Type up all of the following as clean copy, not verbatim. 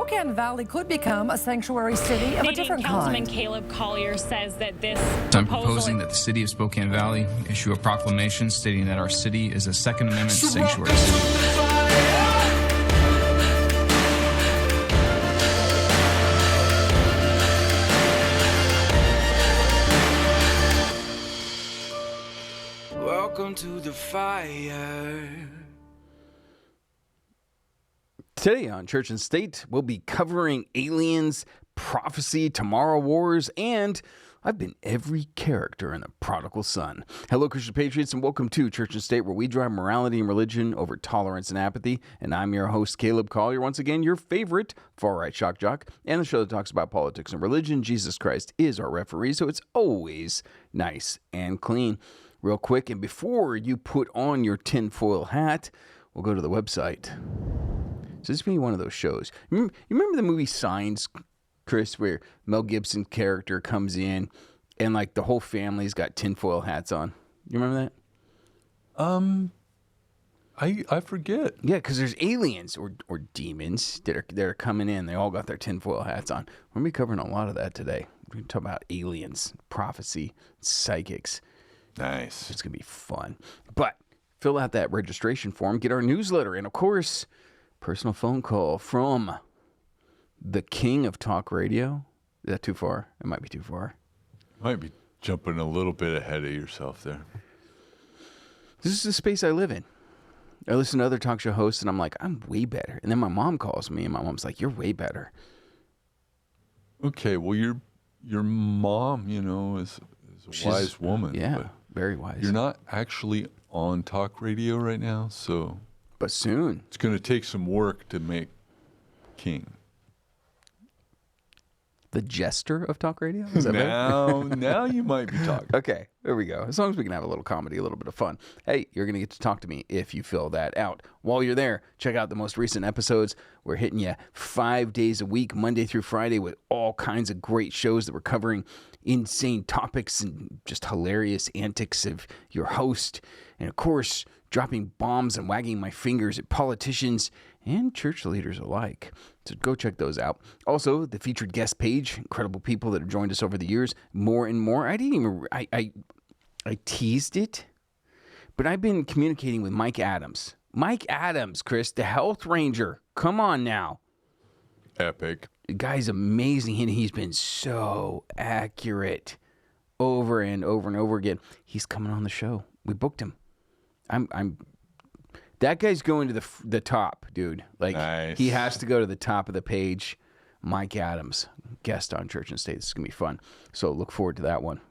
Spokane Valley could become a sanctuary city of a different Councilman kind. Caleb Collier says that this I'm proposing that the city of Spokane Valley issue a proclamation stating that our city is a Second Amendment sanctuary city. Welcome to the fire. Today on Church and State, we'll be covering aliens, prophecy, tomorrow wars, and I've been every character in the Prodigal Son. Hello, Christian Patriots, and welcome to Church and State, where we drive morality and religion over tolerance and apathy. And I'm your host, Caleb Collier, once again, your favorite far-right shock jock, and the show that talks about politics and religion. Jesus Christ is our referee, so it's always nice and clean. Real quick, and before you put on your tinfoil hat, we'll go to the website. So this is going to be one of those shows. You remember the movie Signs, Chris, where Mel Gibson's character comes in and like the whole family's got tinfoil hats on? You remember that? I forget. Yeah, because there's aliens or demons that are coming in. They all got their tinfoil hats on. We're going to be covering a lot of that today. We're going to talk about aliens, prophecy, psychics. Nice. It's going to be fun. But fill out that registration form, get our newsletter, and of course, personal phone call from the king of talk radio. Is that too far? It might be too far. Might be jumping a little bit ahead of yourself there. This is the space I live in. I listen to other talk show hosts, and I'm like, I'm way better. And then my mom calls me, and my mom's like, you're way better. Okay, well, your mom, is a wise woman. Yeah, very wise. You're not actually on talk radio right now, so... But soon. It's going to take some work to make king. The jester of talk radio? Is that now you might be talking. Okay, there we go. As long as we can have a little comedy, a little bit of fun. Hey, you're going to get to talk to me if you fill that out. While you're there, check out the most recent episodes. We're hitting you 5 days a week, Monday through Friday, with all kinds of great shows that we're covering insane topics and just hilarious antics of your host. And of course, dropping bombs and wagging my fingers at politicians and church leaders alike. So go check those out. Also, the featured guest page, incredible people that have joined us over the years, more and more. I teased it, but I've been communicating with Mike Adams. Mike Adams, Chris, the health ranger. Come on now. Epic. The guy's amazing, and he's been so accurate over and over and over again. He's coming on the show. We booked him. That guy's going to the top, dude. Like, nice. He has to go to the top of the page. Mike Adams, guest on Church and State. This is going to be fun. So look forward to that one.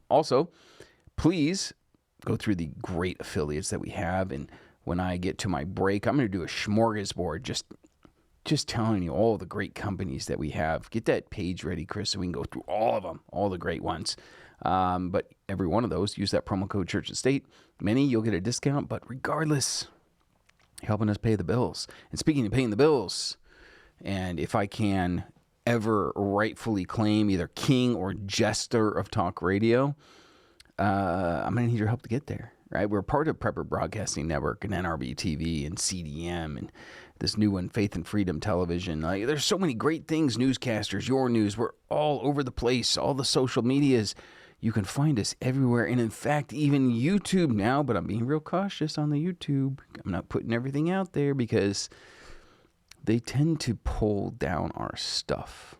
Also, please go through the great affiliates that we have. And when I get to my break, I'm going to do a smorgasbord, just telling you all the great companies that we have. Get that page ready, Chris, so we can go through all of them, all the great ones. But every one of those, use that promo code Church and State. Many, you'll get a discount, but regardless, helping us pay the bills. And speaking of paying the bills, and if I can ever rightfully claim either king or jester of talk radio, I'm going to need your help to get there, right? We're part of Prepper Broadcasting Network and NRB TV and CDM and this new one, Faith and Freedom Television. There's so many great things, newscasters, your news. We're all over the place, all the social medias. You can find us everywhere, and in fact, even YouTube now, but I'm being real cautious on the YouTube. I'm not putting everything out there because they tend to pull down our stuff.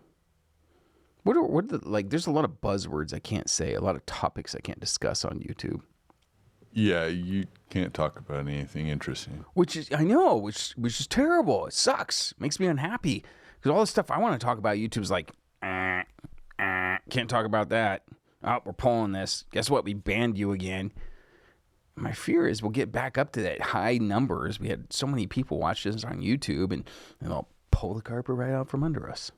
There's a lot of buzzwords I can't say, a lot of topics I can't discuss on YouTube. Yeah, you can't talk about anything interesting. Which is which is terrible. It sucks. Makes me unhappy. Because all the stuff I want to talk about, YouTube's like, can't talk about that. Oh, we're pulling this. Guess what? We banned you again. My fear is we'll get back up to that high numbers. We had so many people watch this on YouTube, and they'll pull the carpet right out from under us.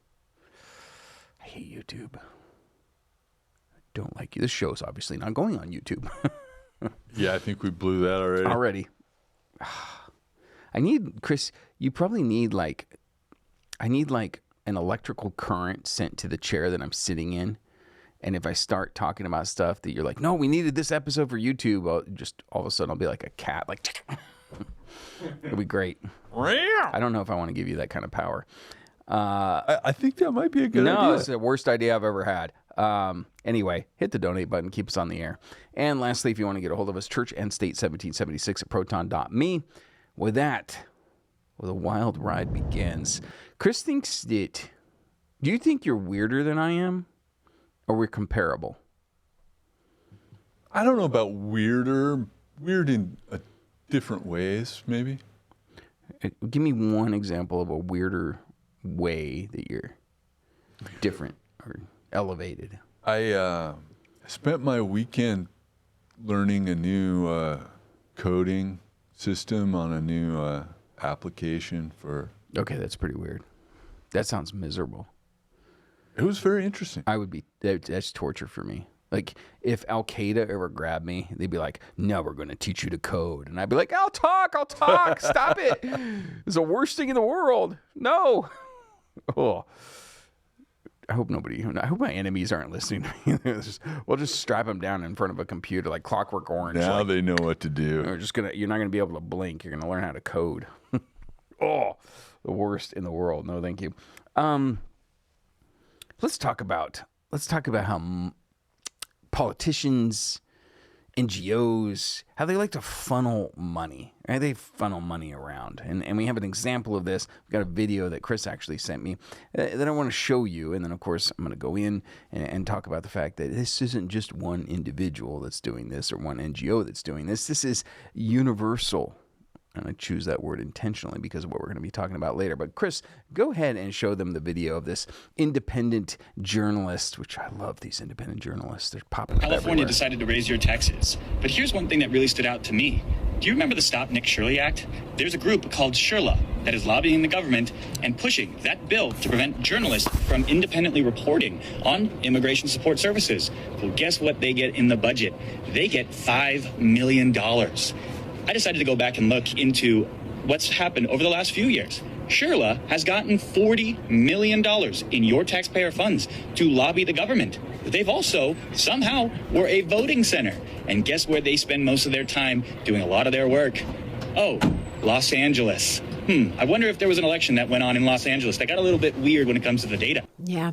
I hate YouTube. I don't like you. This show's obviously not going on YouTube. Yeah, I think we blew that already. I need, Chris, you probably need I need an electrical current sent to the chair that I'm sitting in. And if I start talking about stuff that you're like, no, we needed this episode for YouTube, all of a sudden I'll be like a cat, it'll be great. I don't know if I want to give you that kind of power. I think that might be a good idea. No, it's the worst idea I've ever had. Anyway, hit the donate button. Keep us on the air. And lastly, if you want to get a hold of us, churchandstate1776 at proton.me. With that, the wild ride begins. Chris thinks that... Do you think you're weirder than I am? Or we're comparable? I don't know about weirder. Weird in different ways, maybe. Give me one example of a weirder way that you're different or elevated. I spent my weekend learning a new coding system on a new application for... Okay, that's pretty weird. That sounds miserable. It was very interesting. That's torture for me. Like, if Al-Qaeda ever grabbed me, they'd be like, no, we're going to teach you to code. And I'd be like, I'll talk. Stop it. It's the worst thing in the world. No. Oh. I hope my enemies aren't listening to me. We'll just strap them down in front of a computer like Clockwork Orange. Now they know what to do. You're not going to be able to blink. You're going to learn how to code. Oh, the worst in the world. No, thank you. Let's talk about how politicians, NGOs, how they like to funnel money. Right? They funnel money around. And we have an example of this. We've got a video that Chris actually sent me that I want to show you. And then, of course, I'm going to go in and talk about the fact that this isn't just one individual that's doing this or one NGO that's doing this. This is universal. And I choose that word intentionally because of what we're going to be talking about later. But Chris, go ahead and show them the video of this independent journalist, which I love these independent journalists. They're popping up California everywhere. decided to raise your taxes. But here's one thing that really stood out to me. Do you remember the Stop Nick Shirley Act? There's a group called Shirla that is lobbying the government and pushing that bill to prevent journalists from independently reporting on immigration support services. Well, guess what they get in the budget? They get $5 million. I decided to go back and look into what's happened over the last few years. Shirla has gotten $40 million in your taxpayer funds to lobby the government. They've also, somehow, were a voting center. And guess where they spend most of their time doing a lot of their work? Oh, Los Angeles. I wonder if there was an election that went on in Los Angeles that got a little bit weird when it comes to the data. Yeah,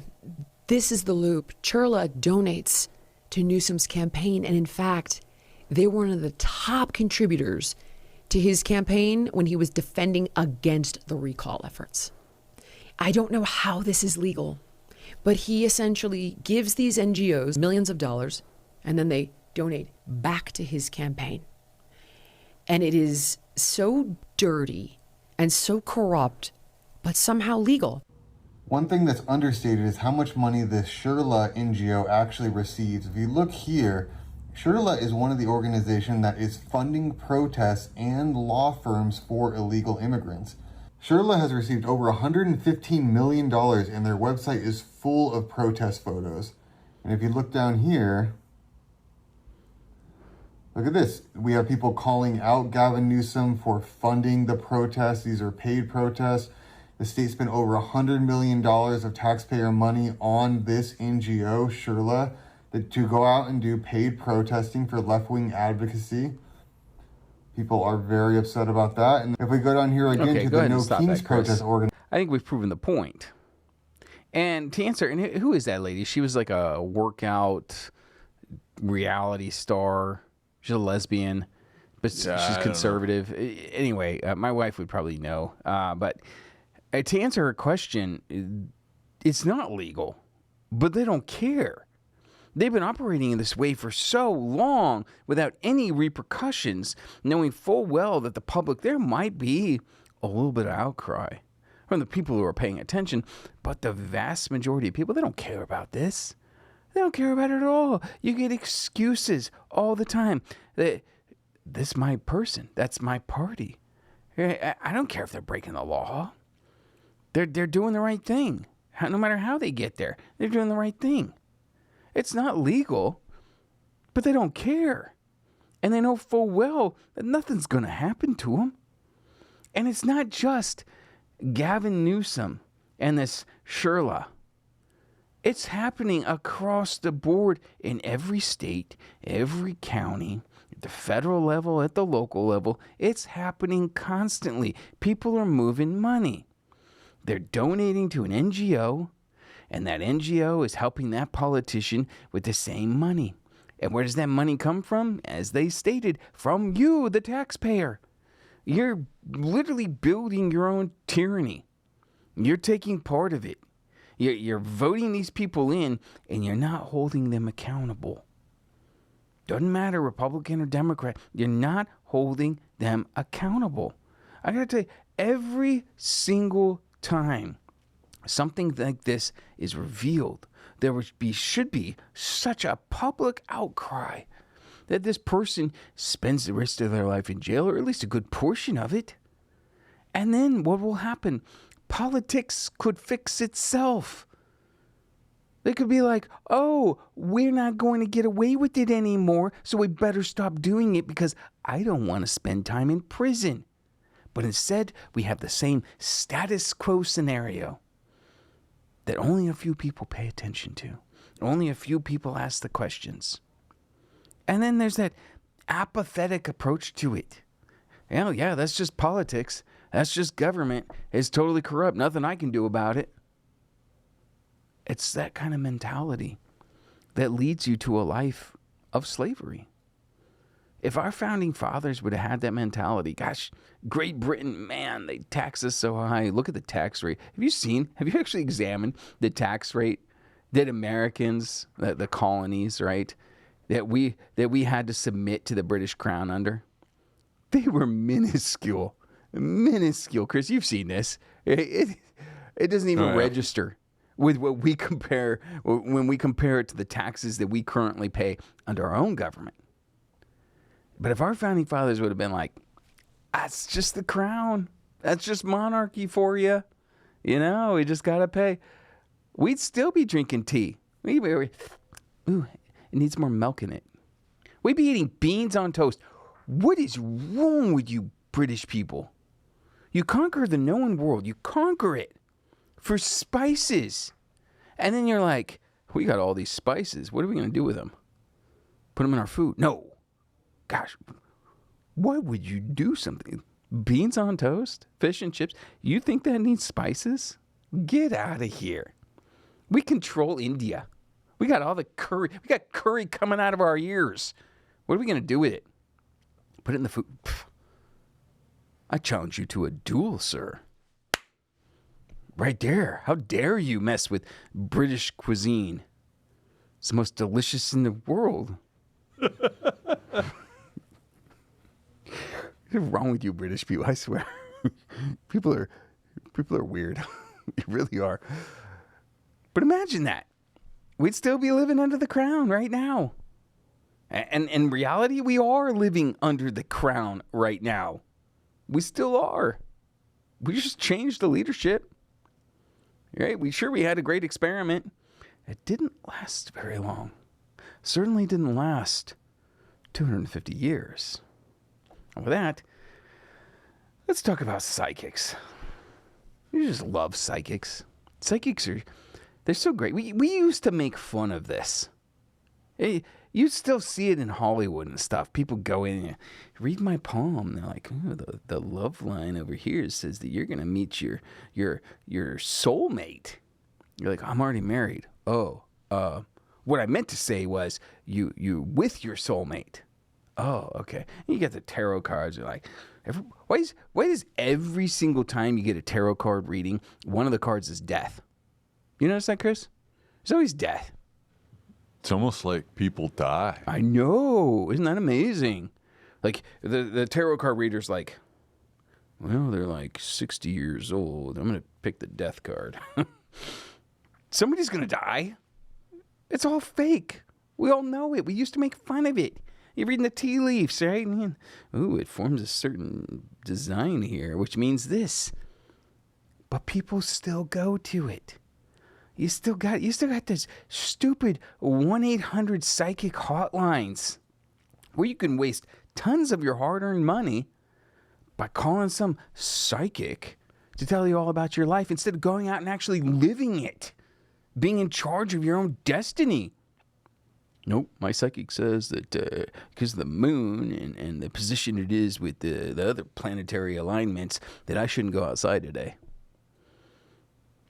this is the loop. Shirla donates to Newsom's campaign, and in fact, they were one of the top contributors to his campaign when he was defending against the recall efforts. I don't know how this is legal, but he essentially gives these NGOs millions of dollars, and then they donate back to his campaign. And it is so dirty and so corrupt, but somehow legal. One thing that's understated is how much money this Shirla NGO actually receives. If you look here, Shirla is one of the organizations that is funding protests and law firms for illegal immigrants. Shirla has received over $115 million and their website is full of protest photos. And if you look down here, look at this. We have people calling out Gavin Newsom for funding the protests. These are paid protests. The state spent over $100 million of taxpayer money on this NGO, Shirla, to go out and do paid protesting for left-wing advocacy. People are very upset about that. And if we go down here again to the No Kings protest organization. I think we've proven the point. And to answer, and who is that lady? She was like a workout reality star. She's a lesbian, but she's conservative. Anyway, my wife would probably know. But to answer her question, it's not legal, but they don't care. They've been operating in this way for so long without any repercussions, knowing full well that the public, there might be a little bit of outcry from the people who are paying attention, but the vast majority of people, they don't care about this. They don't care about it at all. You get excuses all the time. This is my person. That's my party. I don't care if they're breaking the law. They're doing the right thing. No matter how they get there, they're doing the right thing. It's not legal, but they don't care. And they know full well that nothing's going to happen to them. And it's not just Gavin Newsom and this Shirla. It's happening across the board in every state, every county, at the federal level, at the local level. It's happening constantly. People are moving money. They're donating to an NGO, and that NGO is helping that politician with the same money. And where does that money come from? As they stated, from you, the taxpayer. You're literally building your own tyranny. You're taking part of it. You're voting these people in, and you're not holding them accountable. Doesn't matter, Republican or Democrat. You're not holding them accountable. I got to tell you, every single time something like this is revealed, there should be such a public outcry that this person spends the rest of their life in jail, or at least a good portion of it. And then what will happen? Politics could fix itself. They could be like, oh, we're not going to get away with it anymore, so we better stop doing it because I don't want to spend time in prison. But instead, we have the same status quo scenario that only a few people pay attention to. Only a few people ask the questions. And then there's that apathetic approach to it. Oh, yeah, that's just politics. That's just government. It's totally corrupt. Nothing I can do about it. It's that kind of mentality that leads you to a life of slavery. If our founding fathers would have had that mentality, gosh, Great Britain, man, they tax us so high. Look at the tax rate. Have you actually examined the tax rate that Americans, the colonies, right, that we had to submit to the British Crown under? They were minuscule. Chris, you've seen this. It doesn't even register with what we compare when we compare it to the taxes that we currently pay under our own government. But if our founding fathers would have been like, that's just the crown. That's just monarchy for you. You know, we just got to pay. We'd still be drinking tea. Ooh, it needs more milk in it. We'd be eating beans on toast. What is wrong with you British people? You conquer the known world. You conquer it for spices. And then you're like, we got all these spices. What are we going to do with them? Put them in our food? No. Gosh, why would you do something? Beans on toast? Fish and chips? You think that needs spices? Get out of here. We control India. We got all the curry. We got curry coming out of our ears. What are we going to do with it? Put it in the food. Pfft. I challenge you to a duel, sir. Right there. How dare you mess with British cuisine? It's the most delicious in the world. What's wrong with you British people? I swear. People are weird. You really are. But imagine that. We'd still be living under the crown right now. And in reality, we are living under the crown right now. We still are. We just changed the leadership. Right? We had a great experiment. It didn't last very long. Certainly didn't last 250 years. And with that, let's talk about psychics. You just love psychics. Psychics they're so great. We used to make fun of this. Hey, you still see it in Hollywood and stuff. People go in and read my palm. They're like, oh, the love line over here says that you're going to meet your soulmate. You're like, I'm already married. Oh, what I meant to say was you with your soulmate. Oh, okay. And you get the tarot cards. You're like, why does every single time you get a tarot card reading, one of the cards is death? You notice that, Chris? There's always death. It's almost like people die. I know. Isn't that amazing? Like, the tarot card reader's like, well, they're like 60 years old. I'm going to pick the death card. Somebody's going to die. It's all fake. We all know it. We used to make fun of it. You're reading the tea leaves, right? Ooh, it forms a certain design here, which means this. But people still go to it. You still got this stupid 1-800 psychic hotlines where you can waste tons of your hard-earned money by calling some psychic to tell you all about your life instead of going out and actually living it, being in charge of your own destiny. Nope, my psychic says that because of the moon and the position it is with the other planetary alignments that I shouldn't go outside today.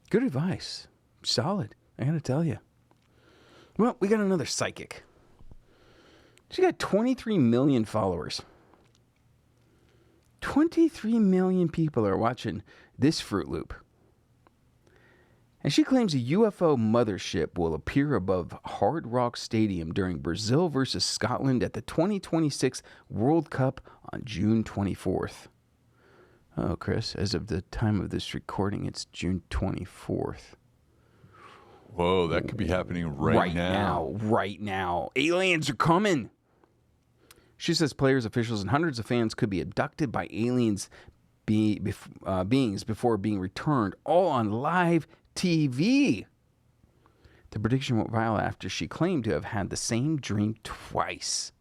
Good advice. Solid, I gotta tell you. Well, we got another psychic. She got 23 million followers. 23 million people are watching this Fruit Loop. And she claims a UFO mothership will appear above Hard Rock Stadium during Brazil versus Scotland at the 2026 World Cup on June 24th. Oh, Chris, as of the time of this recording, it's June 24th. Whoa, that could be happening right now. Right now. Aliens are coming. She says players, officials, and hundreds of fans could be abducted by aliens beings before being returned, all on live TV. The prediction went viral after she claimed to have had the same dream twice.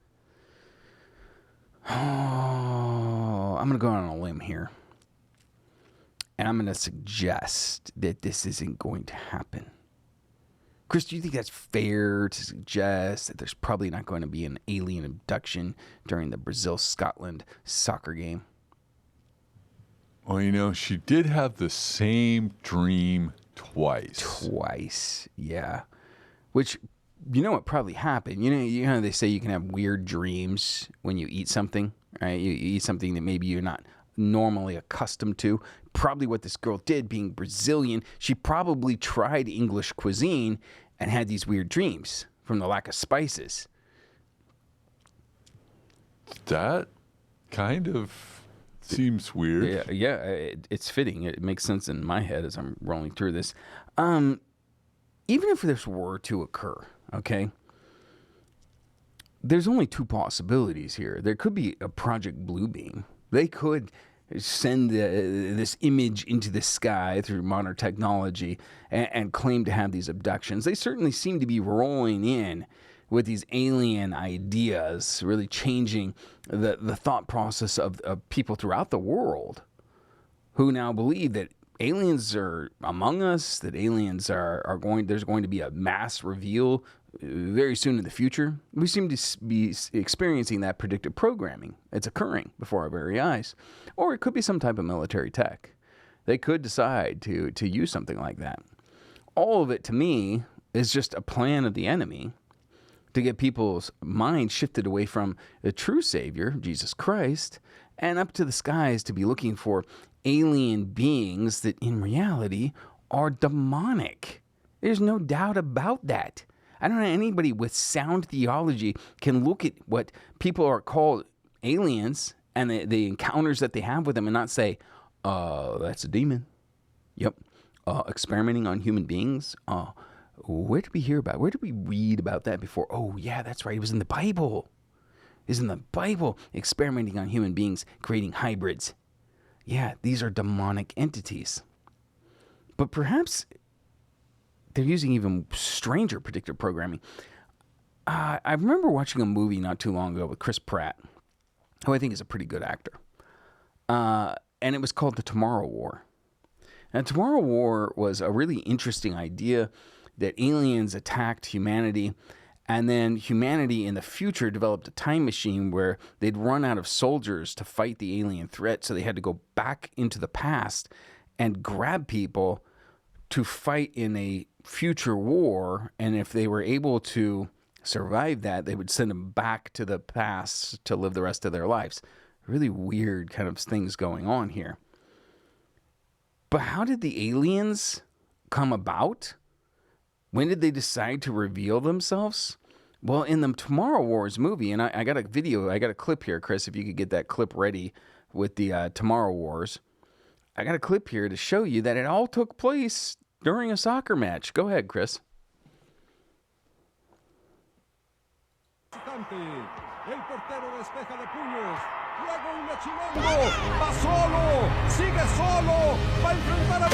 Oh, I'm going to go on a limb here. And I'm going to suggest that this isn't going to happen. Chris, do you think that's fair to suggest that there's probably not going to be an alien abduction during the Brazil-Scotland soccer game? Well, you know, she did have the same dream twice. Twice, yeah. Which, you know what probably happened? You know they say you can have weird dreams when you eat something, right? You eat something that maybe you're not normally accustomed to. Probably what this girl did, being Brazilian, she probably tried English cuisine and had these weird dreams from the lack of spices. That kind of seems weird. Yeah, it's fitting. It makes sense in my head as I'm rolling through this. Even if this were to occur, okay, there's only two possibilities here. There could be a Project Bluebeam. They could send this image into the sky through modern technology and claim to have these abductions. They certainly seem to be rolling in with these alien ideas, really changing the thought process of people throughout the world who now believe that aliens are among us, that aliens are going, there's going to be a mass reveal very soon in the future. We seem to be experiencing that predictive programming. It's occurring before our very eyes. Or it could be some type of military tech. They could decide to use something like that. All of it, to me, is just a plan of the enemy to get people's minds shifted away from the true Savior, Jesus Christ, and up to the skies to be looking for alien beings that in reality are demonic. There's no doubt about that. I don't know anybody with sound theology can look at what people are called aliens and the encounters that they have with them and not say, that's a demon. Yep. Experimenting on human beings. Where did we hear about? Where did we read about that before? Oh, yeah, that's right. It was in the Bible. It was in the Bible. Experimenting on human beings, creating hybrids. Yeah, these are demonic entities. But perhaps they're using even stranger predictive programming. I remember watching a movie not too long ago with Chris Pratt, who I think is a pretty good actor. And it was called The Tomorrow War. And Tomorrow War was a really interesting idea that aliens attacked humanity, and then humanity in the future developed a time machine where they'd run out of soldiers to fight the alien threat, so they had to go back into the past and grab people to fight in a future war, and if they were able to survive that, they would send them back to the past to live the rest of their lives. Really weird kind of things going on here. But how did the aliens come about? When did they decide to reveal themselves? Well, in the Tomorrow Wars movie, and I got a video, I got a clip here, Chris, if you could get that clip ready with the Tomorrow Wars. I got a clip here to show you that it all took place during a soccer match. Go ahead, Chris. El portero despeja de puños. Luego un chilango. Va solo. Sigue solo. Va a enfrentar a...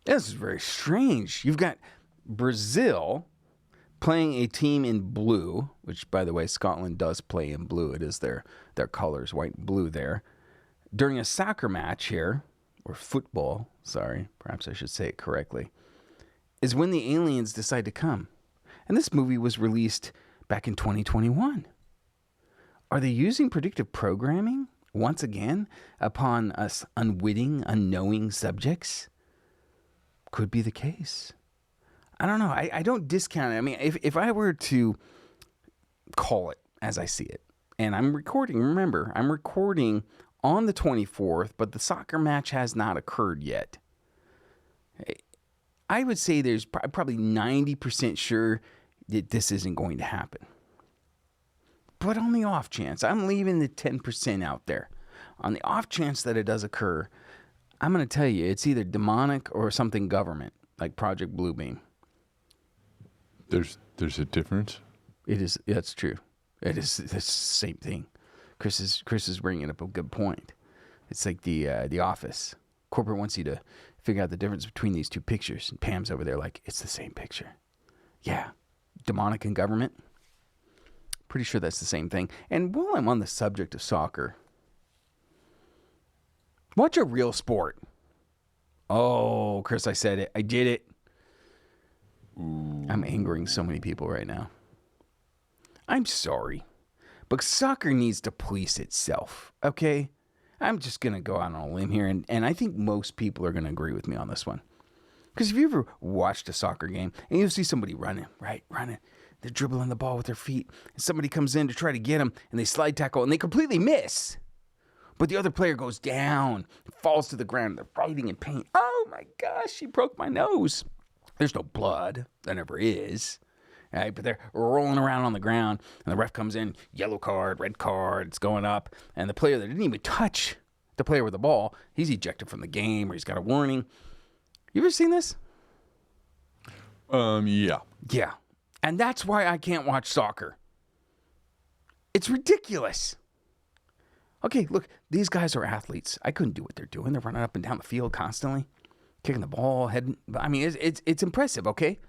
This is very strange. You've got Brazil playing a team in blue, which, by the way, Scotland does play in blue. It is their colors, white and blue there. During a soccer match here, or football, sorry, perhaps I should say it correctly, is when the aliens decide to come. And this movie was released back in 2021. Are they using predictive programming once again upon us unwitting, unknowing subjects? Could be the case. I don't know. I don't discount it. I mean, if I were to call it as I see it, and I'm recording, remember, I'm recording on the 24th, but the soccer match has not occurred yet. I would say there's probably 90% sure that this isn't going to happen. But on the off chance, I'm leaving the 10% out there. On the off chance that it does occur, I'm going to tell you, it's either demonic or something government, like Project Bluebeam. There's a difference? It is. That's true. It is the same thing. Chris is bringing up a good point. It's like the Office. Corporate wants you to figure out the difference between these two pictures. And Pam's over there like, it's the same picture. Yeah. Demonic and government. Pretty sure that's the same thing. And while I'm on the subject of soccer, watch a real sport. Oh, Chris, I said it. I did it. Ooh. I'm angering so many people right now. I'm sorry, but soccer needs to police itself, okay? I'm just going to go out on a limb here, and I think most people are going to agree with me on this one. Because have you ever watched a soccer game, and you'll see somebody running, right? Running. They're dribbling the ball with their feet, and somebody comes in to try to get them, and they slide tackle, and they completely miss. But the other player goes down, falls to the ground, they're fighting in pain. Oh my gosh, she broke my nose. There's no blood. There never is. Right? But they're rolling around on the ground, and the ref comes in, yellow card, red card, it's going up. And the player that didn't even touch the player with the ball, he's ejected from the game, or he's got a warning. You ever seen this? Yeah. Yeah. And that's why I can't watch soccer. It's ridiculous. Okay, look, these guys are athletes. I couldn't do what they're doing. They're running up and down the field constantly, kicking the ball, heading. I mean, it's impressive, okay?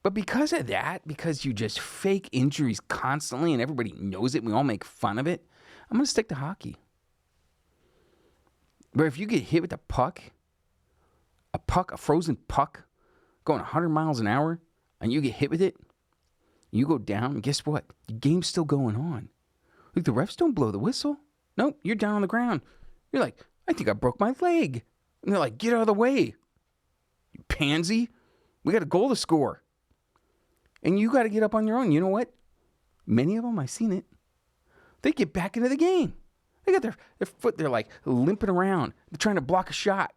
But because of that, because you just fake injuries constantly and everybody knows it, and we all make fun of it, I'm going to stick to hockey. Where if you get hit with a frozen puck, going 100 miles an hour, and you get hit with it, you go down, and guess what? The game's still going on. Like, the refs don't blow the whistle. Nope, you're down on the ground. You're like, I think I broke my leg. And they're like, get out of the way, you pansy. We got a goal to score. And you got to get up on your own. You know what? Many of them, I've seen it. They get back into the game. They got their foot, they're like limping around. They're trying to block a shot.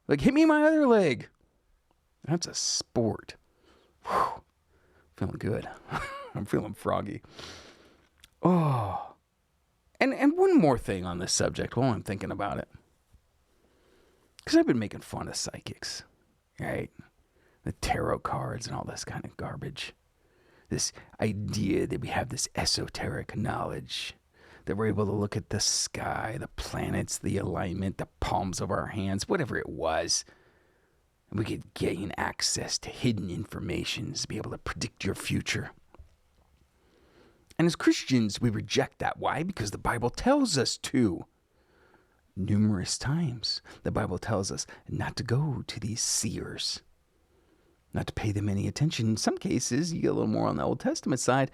Like, hit me in my other leg. That's a sport. Whew. Feeling good. I'm feeling froggy. Oh. And one more thing on this subject while I'm thinking about it. Because I've been making fun of psychics, right? The tarot cards and all this kind of garbage. This idea that we have this esoteric knowledge, that we're able to look at the sky, the planets, the alignment, the palms of our hands, whatever it was. And we could gain access to hidden information to be able to predict your future. And as Christians, we reject that. Why? Because the Bible tells us to. Numerous times, the Bible tells us not to go to these seers, not to pay them any attention. In some cases, you get a little more on the Old Testament side,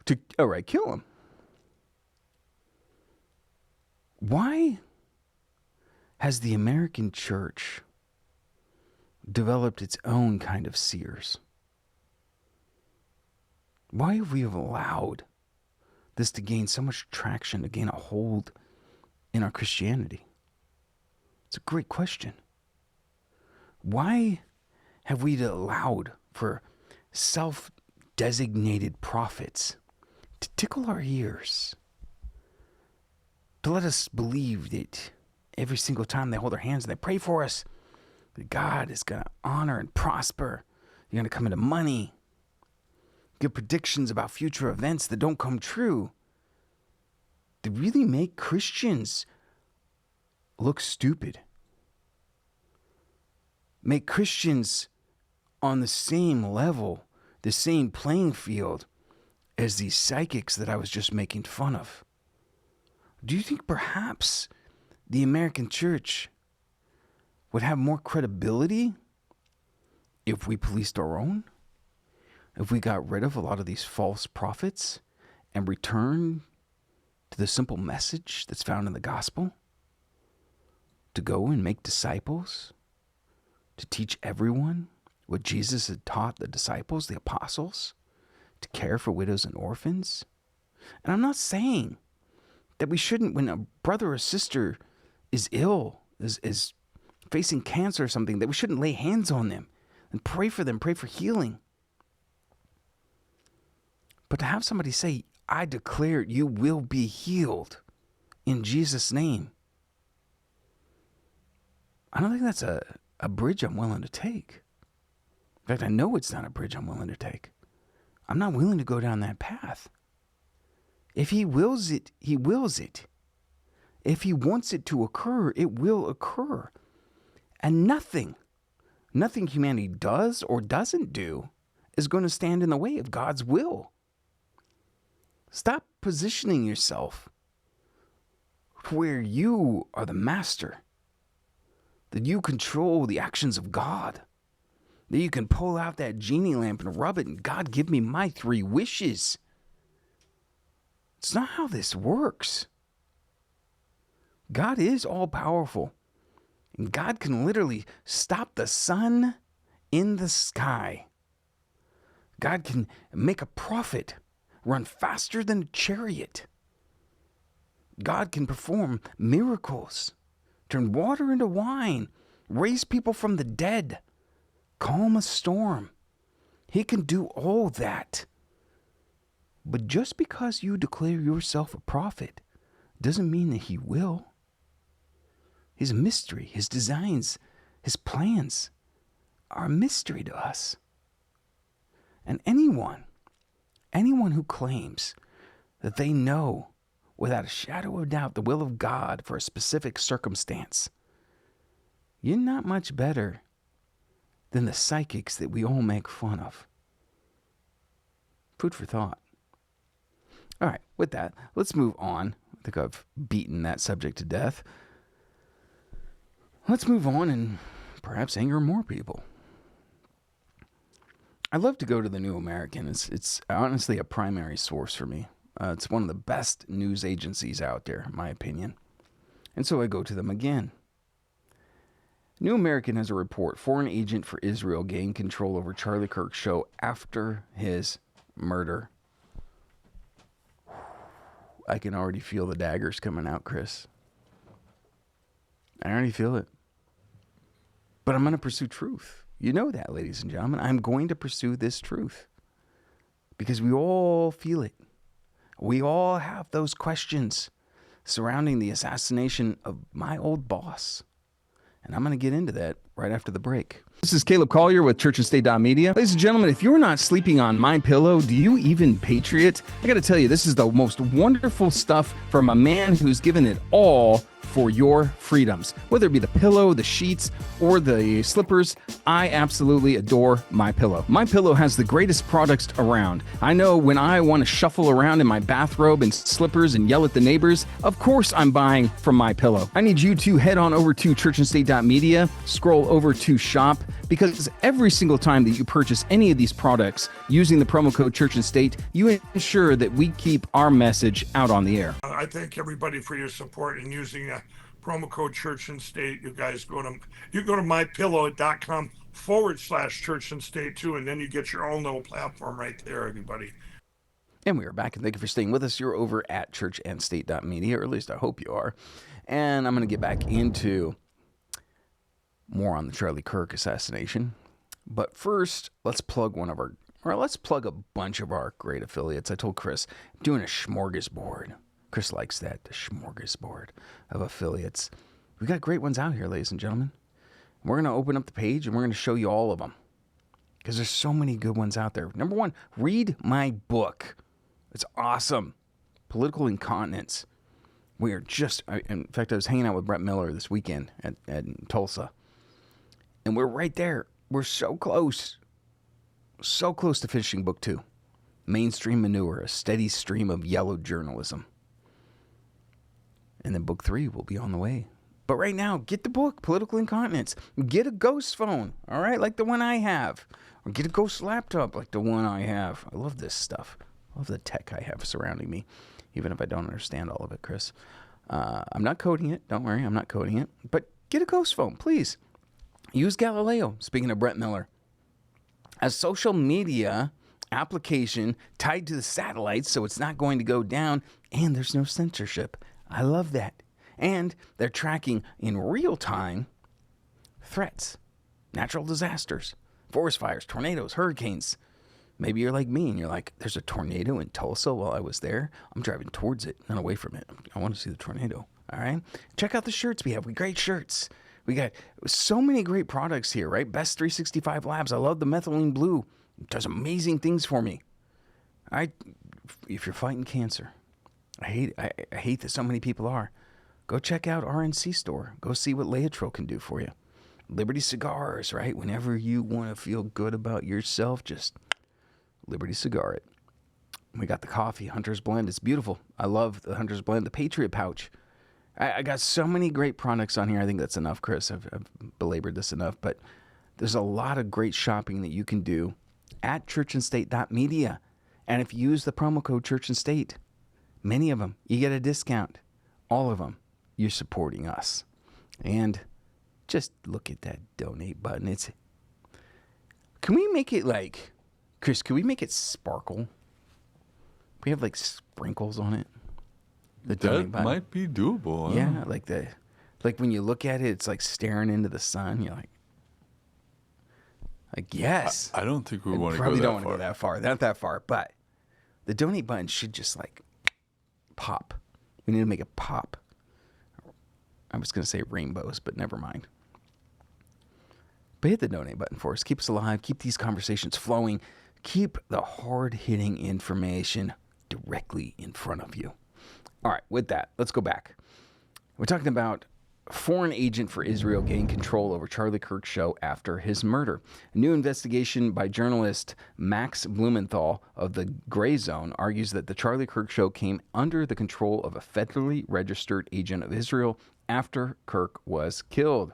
to, all right, kill them. Why has the American church developed its own kind of seers? Why have we allowed this to gain so much traction, to gain a hold in our Christianity? It's a great question. Why have we allowed for self-designated prophets to tickle our ears, to let us believe that every single time they hold their hands and they pray for us, that God is going to honor and prosper? You're going to come into money, give predictions about future events that don't come true. They really make Christians look stupid. Make Christians on the same level the same playing field as these psychics that I was just making fun of? Do you think perhaps the American church would have more credibility if we policed our own? If we got rid of a lot of these false prophets and returned to the simple message that's found in the gospel? To go and make disciples? To teach everyone what Jesus had taught the disciples, the apostles? To care for widows and orphans? And I'm not saying that we shouldn't, when a brother or sister is ill, is facing cancer or something, that we shouldn't lay hands on them and pray for them, pray for healing. But to have somebody say, I declare you will be healed in Jesus' name, I don't think that's a bridge I'm willing to take. In fact, I know it's not a bridge I'm willing to take. I'm not willing to go down that path. If he wills it, he wills it. If he wants it to occur, it will occur. And nothing humanity does or doesn't do is going to stand in the way of God's will. Stop positioning yourself where you are the master, that you control the actions of God, that you can pull out that genie lamp and rub it and God, give me my 3 wishes. It's not how this works. God is all powerful, and God can literally stop the sun in the sky. God can make a prophet run faster than a chariot. God can perform miracles, turn water into wine, raise people from the dead, calm a storm. He can do all that. But just because you declare yourself a prophet doesn't mean that he will. His mystery, his designs, his plans are a mystery to us. And anyone who claims that they know without a shadow of doubt the will of God for a specific circumstance, you're not much better than the psychics that we all make fun of. Food for thought. All right, with that, let's move on. I think I've beaten that subject to death. Let's move on and perhaps anger more people. I love to go to the New American. It's honestly a primary source for me. It's one of the best news agencies out there, in my opinion. And so I go to them again. New American has a report. Foreign agent for Israel gained control over Charlie Kirk's show after his murder. I can already feel the daggers coming out, Chris. I already feel it. But I'm going to pursue truth. You know that, ladies and gentlemen. I'm going to pursue this truth. Because we all feel it. We all have those questions surrounding the assassination of my old boss. And I'm going to get into that right after the break. This is Caleb Collier with churchandstate.media. Ladies and gentlemen, if you're not sleeping on my pillow, do you even patriot? I got to tell you, this is the most wonderful stuff from a man who's given it all for your freedoms. Whether it be the pillow, the sheets, or the slippers, I absolutely adore MyPillow. MyPillow has the greatest products around. I know when I want to shuffle around in my bathrobe and slippers and yell at the neighbors, of course I'm buying from MyPillow. I need you to head on over to churchandstate.media, scroll over to shop, because every single time that you purchase any of these products using the promo code Church and State, you ensure that we keep our message out on the air. I thank everybody for your support in using promo code Church and State. You guys go to mypillow.com/Church and State too, and then you get your own little platform right there, everybody. And we are back, and thank you for staying with us. You're over at churchandstate.media, or at least I hope you are. And I'm going to get back into more on the Charlie Kirk assassination. But first, let's plug let's plug a bunch of our great affiliates. I told Chris, I'm doing a smorgasbord. Chris likes that, the smorgasbord of affiliates. We got great ones out here, ladies and gentlemen. We're going to open up the page, and we're going to show you all of them, because there's so many good ones out there. Number one, read my book. It's awesome. Political Incontinence. We are just, in fact, I was hanging out with Brett Miller this weekend at Tulsa. And we're right there. We're so close. So close to finishing book 2. Mainstream Manure, a steady stream of yellow journalism. And then book 3 will be on the way. But right now, get the book, Political Incontinence. Get a ghost phone, all right, like the one I have. Or get a ghost laptop like the one I have. I love this stuff. I love the tech I have surrounding me, even if I don't understand all of it, Chris. I'm not coding it. Don't worry, I'm not coding it. But get a ghost phone, please. Use Galileo, speaking of Brett Miller. A social media application tied to the satellites so it's not going to go down, and there's no censorship. I love that. And they're tracking in real time threats, natural disasters, forest fires, tornadoes, hurricanes. Maybe you're like me and you're like, there's a tornado in Tulsa while I was there. I'm driving towards it, not away from it. I want to see the tornado. All right. Check out the shirts we have. We great shirts. We got so many great products here, right? Best 365 Labs. I love the methylene blue. It does amazing things for me. All right. If you're fighting cancer, I hate that so many people are. Go check out RNC Store. Go see what Laetrile can do for you. Liberty Cigars, right? Whenever you want to feel good about yourself, just Liberty Cigar it. We got the coffee, Hunter's Blend. It's beautiful. I love the Hunter's Blend. The Patriot Pouch. I got so many great products on here. I think that's enough, Chris. I've belabored this enough. But there's a lot of great shopping that you can do at churchandstate.media. And if you use the promo code Church and State, many of them, you get a discount. All of them, you're supporting us. And just look at that donate button. Can we make it like, Chris, can we make it sparkle? We have like sprinkles on it. The donate button might be doable. Yeah, like when you look at it, it's like staring into the sun. You're like yes. I don't think we want to go that far. Probably don't want to go that far. Not that far, but the donate button should just like pop. We need to make it pop. I was going to say rainbows, but never mind. But hit the donate button for us. Keep us alive. Keep these conversations flowing. Keep the hard-hitting information directly in front of you. All right, with that, let's go back. We're talking about foreign agent for Israel gained control over Charlie Kirk's show after his murder. A new investigation by journalist Max Blumenthal of the Gray Zone argues that the Charlie Kirk show came under the control of a federally registered agent of Israel after Kirk was killed.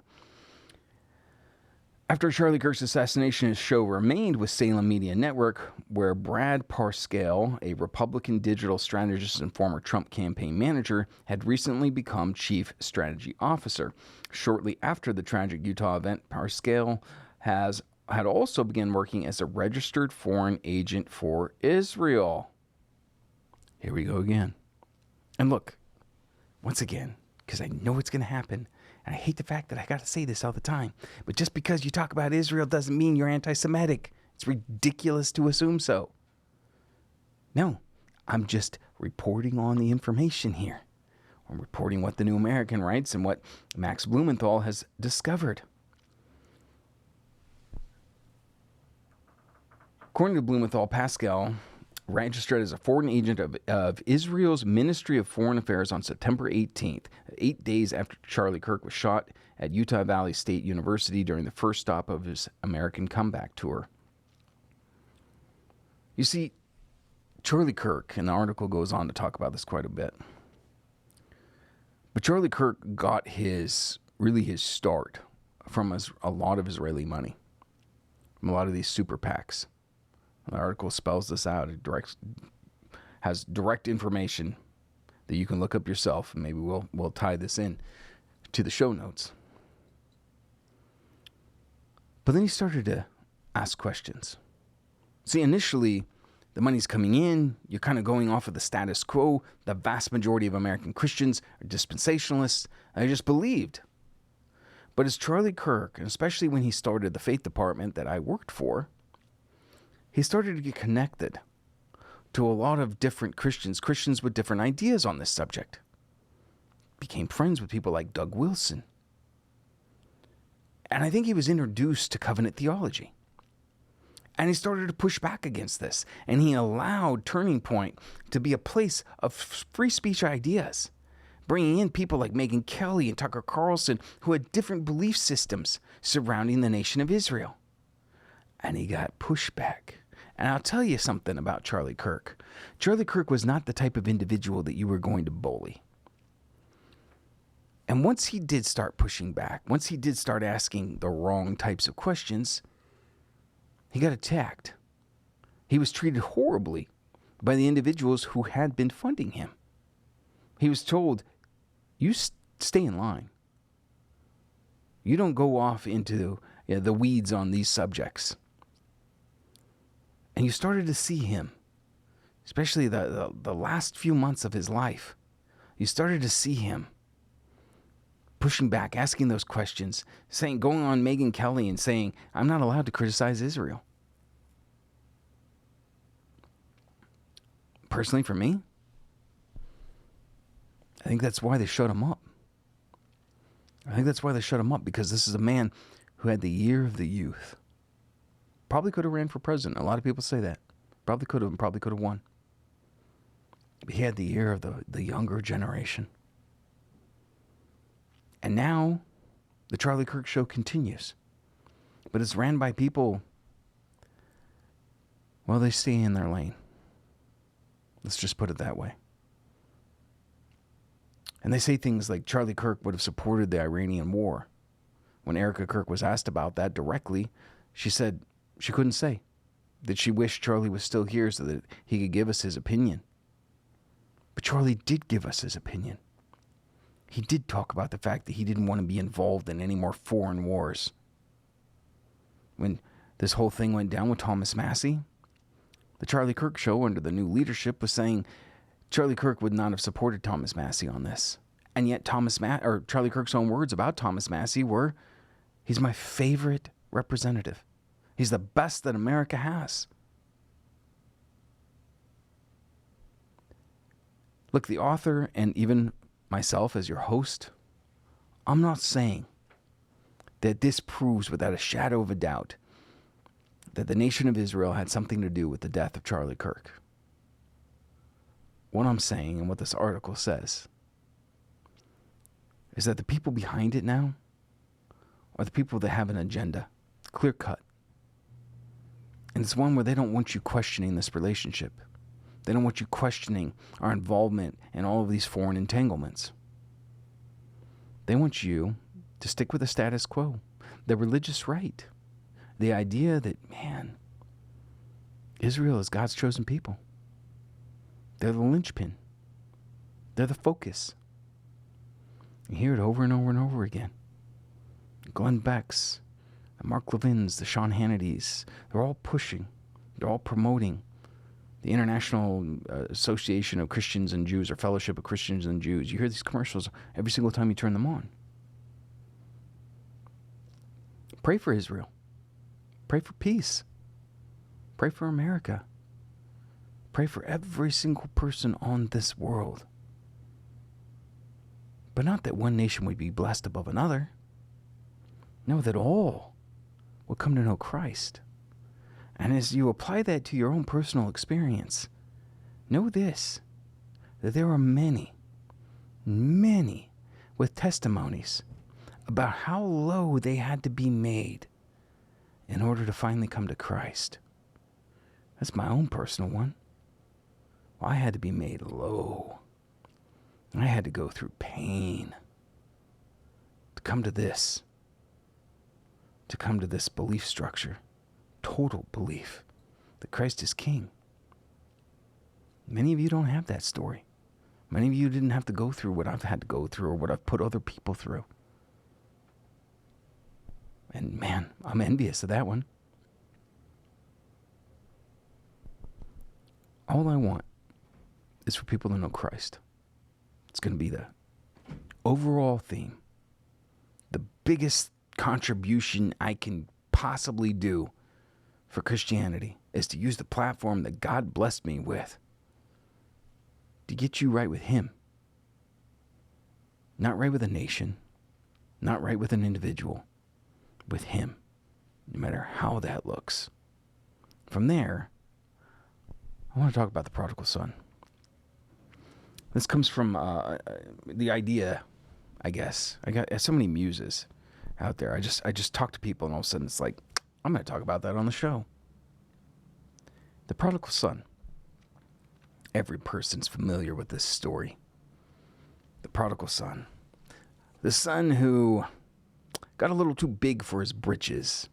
After Charlie Kirk's assassination, his show remained with Salem Media Network, where Brad Parscale, a Republican digital strategist and former Trump campaign manager, had recently become chief strategy officer. Shortly after the tragic Utah event, Parscale had also begun working as a registered foreign agent for Israel. Here we go again. And look, once again, because I know it's going to happen, and I hate the fact that I got to say this all the time, but just because you talk about Israel doesn't mean you're anti-Semitic. It's ridiculous to assume so. No, I'm just reporting on the information here. I'm reporting what the New American writes and what Max Blumenthal has discovered. According to Blumenthal, Pascal registered as a foreign agent of Israel's Ministry of Foreign Affairs on September 18th, 8 days after Charlie Kirk was shot at Utah Valley State University during the first stop of his American comeback tour. You see, Charlie Kirk, and the article goes on to talk about this quite a bit, but Charlie Kirk got his start from a lot of Israeli money, from a lot of these super PACs. The article spells this out. It has direct information that you can look up yourself, and maybe we'll tie this in to the show notes. But then he started to ask questions. See, initially, the money's coming in. You're kind of going off of the status quo. The vast majority of American Christians are dispensationalists. I just believed. But as Charlie Kirk, and especially when he started the faith department that I worked for, he started to get connected to a lot of different Christians with different ideas on this subject. Became friends with people like Doug Wilson. And I think he was introduced to covenant theology. And he started to push back against this. And he allowed Turning Point to be a place of free speech ideas, bringing in people like Megyn Kelly and Tucker Carlson who had different belief systems surrounding the nation of Israel. and he got pushback. And I'll tell you something about Charlie Kirk. Charlie Kirk was not the type of individual that you were going to bully. And once he did start pushing back, once he did start asking the wrong types of questions, he got attacked. He was treated horribly by the individuals who had been funding him. He was told, you stay in line. You don't go off into the weeds on these subjects. And you started to see him, especially the last few months of his life, you started to see him pushing back, asking those questions, going on Megyn Kelly and saying, I'm not allowed to criticize Israel. Personally, for me, I think that's why they shut him up. I think that's why they shut him up, because this is a man who had the year of the youth. Probably could have ran for president. A lot of people say that. Probably could have won. But he had the year of the younger generation. And now, the Charlie Kirk Show continues. But it's ran by people, well, they stay in their lane. Let's just put it that way. And they say things like Charlie Kirk would have supported the Iranian war. When Erica Kirk was asked about that directly, she said she couldn't say. That she wished Charlie was still here so that he could give us his opinion. But Charlie did give us his opinion. He did talk about the fact that he didn't want to be involved in any more foreign wars. When this whole thing went down with Thomas Massey, the Charlie Kirk Show, under the new leadership, was saying Charlie Kirk would not have supported Thomas Massey on this. And yet Charlie Kirk's own words about Thomas Massey were, he's my favorite representative. He's the best that America has. Look, the author and even myself as your host, I'm not saying that this proves without a shadow of a doubt that the nation of Israel had something to do with the death of Charlie Kirk. What I'm saying and what this article says is that the people behind it now are the people that have an agenda, clear cut. And it's one where they don't want you questioning this relationship. They don't want you questioning our involvement in all of these foreign entanglements. They want you to stick with the status quo, the religious right, the idea that, man, Israel is God's chosen people. They're the linchpin. They're the focus. You hear it over and over and over again. Glenn Beck's, the Mark Levin's, the Sean Hannity's, they're all pushing, they're all promoting the International Association of Christians and Jews, or Fellowship of Christians and Jews. You hear these commercials every single time you turn them on. Pray for Israel. Pray for peace. Pray for America. Pray for every single person on this world. But not that one nation would be blessed above another. No, that all will come to know Christ. And as you apply that to your own personal experience, know this, that there are many, many with testimonies about how low they had to be made in order to finally come to Christ. That's my own personal one. Well, I had to be made low. I had to go through pain to come to this belief structure, total belief that Christ is King. Many of you don't have that story. Many of you didn't have to go through what I've had to go through or what I've put other people through. And man, I'm envious of that one. All I want is for people to know Christ. It's going to be the overall theme. The biggest contribution I can possibly do for Christianity is to use the platform that God blessed me with to get you right with Him. Not right with a nation, not right with an individual, with Him, no matter how that looks. From there, I want to talk about the prodigal son. This comes from the idea, I guess. I got so many muses out there. I just talk to people, and all of a sudden it's like, I'm going to talk about that on the show. The prodigal son. Every person's familiar with this story. The prodigal son. The son who got a little too big for his britches.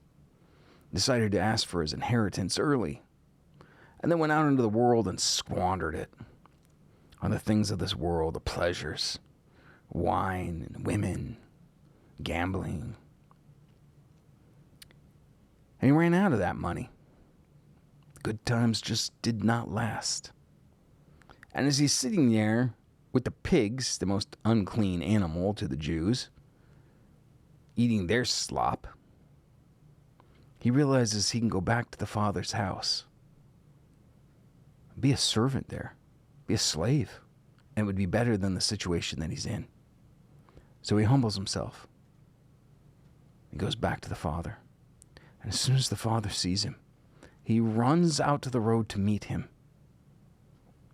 Decided to ask for his inheritance early. And then went out into the world and squandered it on the things of this world, the pleasures, wine and women, gambling. And he ran out of that money. Good times just did not last. And as he's sitting there with the pigs, the most unclean animal to the Jews, eating their slop, he realizes he can go back to the Father's house. Be a servant there. Be a slave. And it would be better than the situation that he's in. So he humbles himself. He goes back to the Father. And as soon as the Father sees him, he runs out to the road to meet him.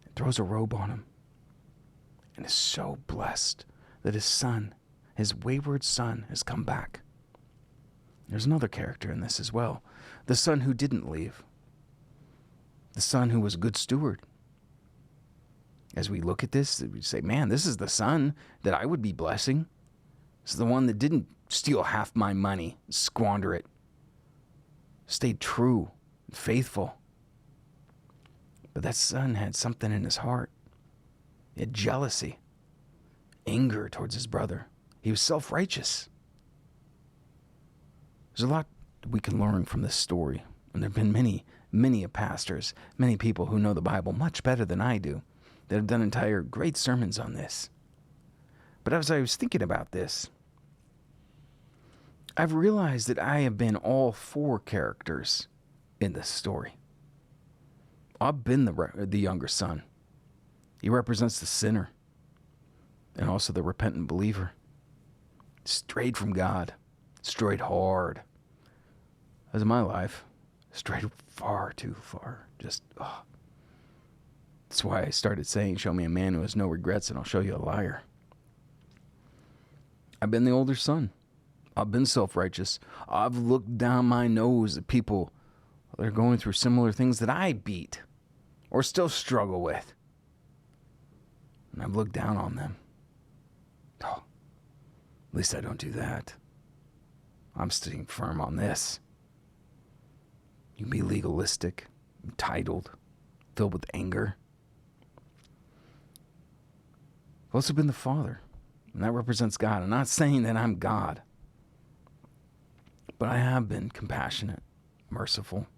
And throws a robe on him. And is so blessed that his son, his wayward son, has come back. There's another character in this as well. The son who didn't leave. The son who was a good steward. As we look at this, we say, man, this is the son that I would be blessing. This is the one that didn't steal half my money, squander it. Stayed true and faithful. But that son had something in his heart. He had jealousy, anger towards his brother. He was self-righteous. There's a lot we can learn from this story. And there have been many pastors, many people who know the Bible much better than I do, that have done entire great sermons on this. But as I was thinking about this, I've realized that I have been all four characters in this story. I've been the younger son. He represents the sinner and also the repentant believer. Strayed from God, strayed hard. As in my life, strayed far too far. That's why I started saying, show me a man who has no regrets and I'll show you a liar. I've been the older son. I've been self-righteous. I've looked down my nose at people that are going through similar things that I beat or still struggle with. And I've looked down on them. Oh, at least I don't do that. I'm staying firm on this. You can be legalistic, entitled, filled with anger. I've also been the Father, and that represents God. I'm not saying that I'm God, but I have been compassionate, merciful,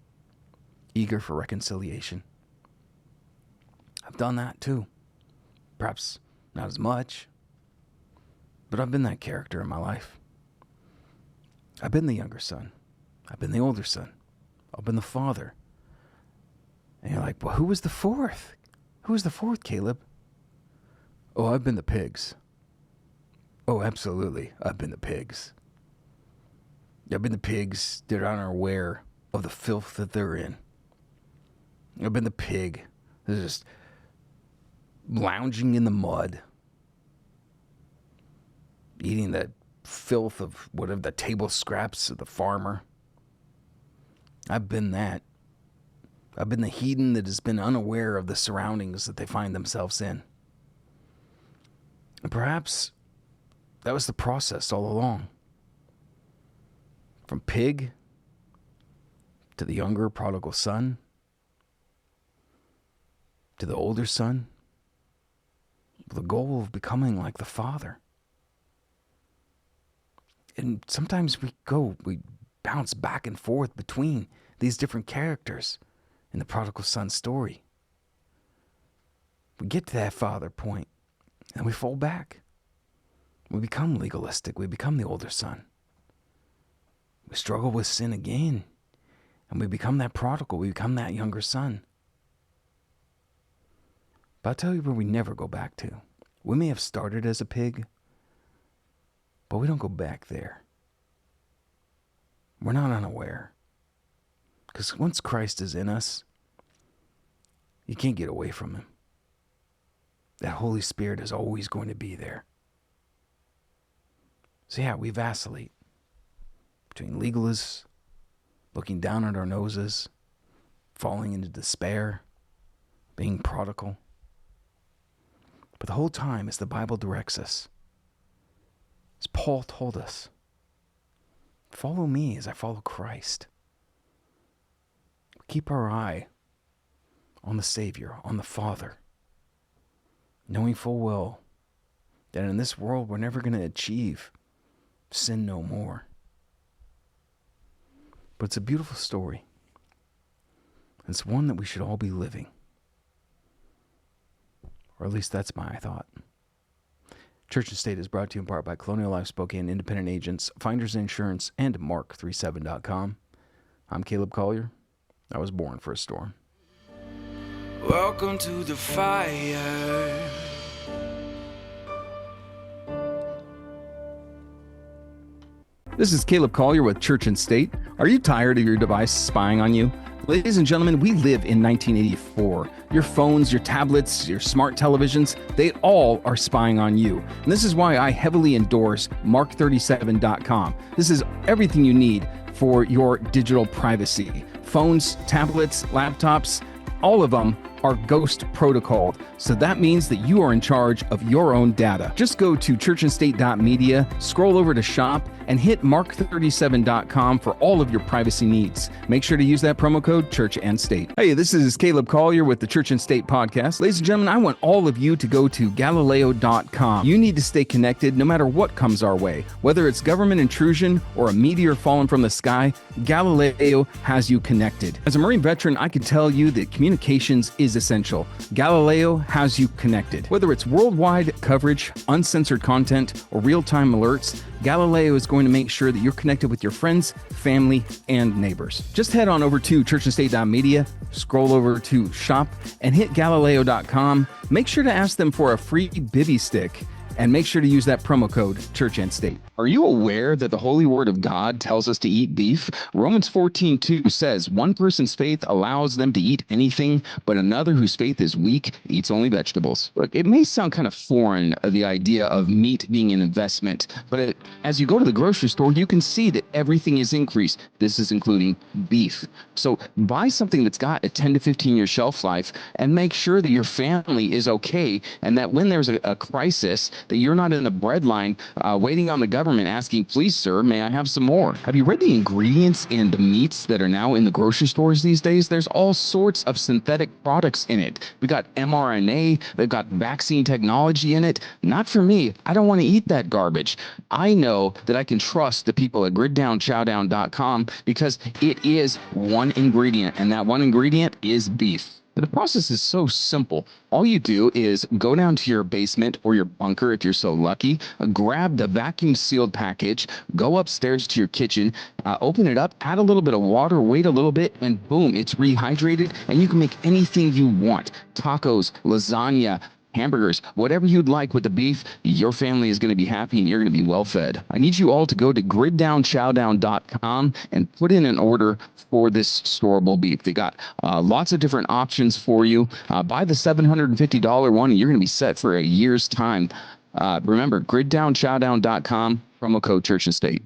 eager for reconciliation. I've done that too. Perhaps not as much, but I've been that character in my life. I've been the younger son. I've been the older son. I've been the father. And you're like, well, who was the fourth? Who was the fourth, Caleb? Oh, I've been the pigs. Oh, absolutely. I've been the pigs. I've been the pigs that are unaware of the filth that they're in. I've been the pig that's just lounging in the mud, eating the filth of whatever the table scraps of the farmer. I've been that. I've been the heathen that has been unaware of the surroundings that they find themselves in. And perhaps that was the process all along. From pig to the younger prodigal son to the older son, the goal of becoming like the father. And sometimes we bounce back and forth between these different characters in the prodigal son story. We get to that father point and we fall back. We become legalistic. We become the older son. We struggle with sin again. And we become that prodigal. We become that younger son. But I'll tell you where we never go back to. We may have started as a pig, but we don't go back there. We're not unaware. Because once Christ is in us, you can't get away from him. That Holy Spirit is always going to be there. So yeah, we vacillate between looking down at our noses, falling into despair, being prodigal. But the whole time, as the Bible directs us, as Paul told us, follow me as I follow Christ. Keep our eye on the Savior, on the Father, knowing full well that in this world we're never going to achieve sin no more. But it's a beautiful story. It's one that we should all be living. Or at least that's my thought. Church and State is brought to you in part by Colonial Life Spokane Independent Agents, Finders Insurance, and Mark37.com. I'm Caleb Collier. I was born for a storm. Welcome to the fire. This is Caleb Collier with Church and State. Are you tired of your device spying on you? Ladies and gentlemen, we live in 1984. Your phones, your tablets, your smart televisions, they all are spying on you. And this is why I heavily endorse Mark37.com. This is everything you need for your digital privacy. Phones, tablets, laptops, all of them are ghost protocoled. So that means that you are in charge of your own data. Just go to churchandstate.media, scroll over to shop, and hit mark37.com for all of your privacy needs. Make sure to use that promo code Church and State. Hey, this is Caleb Collier with the Church and State podcast. Ladies and gentlemen, I want all of you to go to Galileo.com. You need to stay connected no matter what comes our way. Whether it's government intrusion or a meteor falling from the sky, Galileo has you connected. As a Marine veteran, I can tell you that communications is essential. Galileo has you connected. Whether it's worldwide coverage, uncensored content, or real-time alerts, Galileo is going to make sure that you're connected with your friends, family, and neighbors. Just head on over to churchandstate.media, scroll over to shop, and hit Galileo.com. Make sure to ask them for a free bivy stick, and make sure to use that promo code Church and State. Are you aware that the Holy Word of God tells us to eat beef? Romans 14:2 says, one person's faith allows them to eat anything, but another whose faith is weak eats only vegetables. Look, it may sound kind of foreign, the idea of meat being an investment, but as you go to the grocery store, you can see that everything is increased. This is including beef. So buy something that's got a 10 to 15 year shelf life and make sure that your family is okay, and that when there's a crisis, that you're not in the bread line waiting on the government asking, please, sir, may I have some more? Have you read the ingredients in the meats that are now in the grocery stores these days? There's all sorts of synthetic products in it. We got mRNA, they've got vaccine technology in it. Not for me. I don't want to eat that garbage. I know that I can trust the people at griddownchowdown.com because it is one ingredient, and that one ingredient is beef. The process is so simple. All you do is go down to your basement or your bunker if you're so lucky, grab the vacuum sealed package, go upstairs to your kitchen, open it up, add a little bit of water, wait a little bit, and boom, it's rehydrated, and you can make anything you want. Tacos, lasagna, hamburgers, whatever you'd like with the beef, your family is going to be happy and you're going to be well fed. I need you all to go to griddownchowdown.com and put in an order for this storable beef. They got lots of different options for you. Buy the $750 one and you're going to be set for a year's time. Remember, griddownchowdown.com, promo code Church and State.